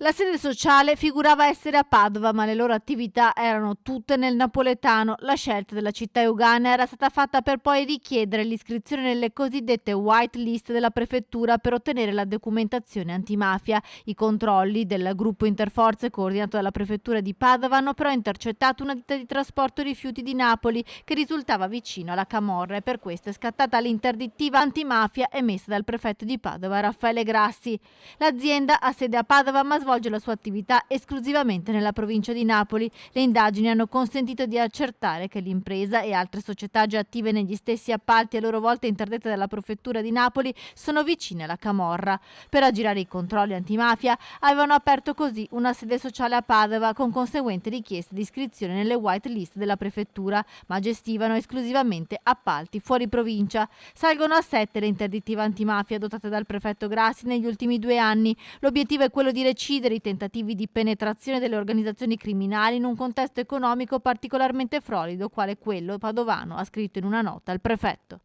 La sede sociale figurava essere a Padova, ma le loro attività erano tutte nel napoletano. La scelta della città euganea era stata fatta per poi richiedere l'iscrizione nelle cosiddette white list della prefettura per ottenere la documentazione antimafia. I controlli del gruppo interforze coordinato dalla prefettura di Padova hanno però intercettato una ditta di trasporto rifiuti di Napoli che risultava vicino alla camorra e per questo è scattata l'interdittiva antimafia emessa dal prefetto di Padova Raffaele Grassi. L'azienda ha sede a Padova ma svolge la sua attività esclusivamente nella provincia di Napoli. Le indagini hanno consentito di accertare che l'impresa e altre società già attive negli stessi appalti a loro volta interdette dalla prefettura di Napoli sono vicine alla camorra. Per aggirare i controlli antimafia avevano aperto così una sede sociale a Padova con conseguente richiesta di iscrizione nelle white list della prefettura, ma gestivano esclusivamente appalti fuori provincia. Salgono a 7 le interdittive antimafia adottate dal prefetto Grassi negli ultimi 2 anni. L'obiettivo è quello di recidere i tentativi di penetrazione delle organizzazioni criminali in un contesto economico particolarmente florido quale quello padovano, ha scritto in una nota il prefetto.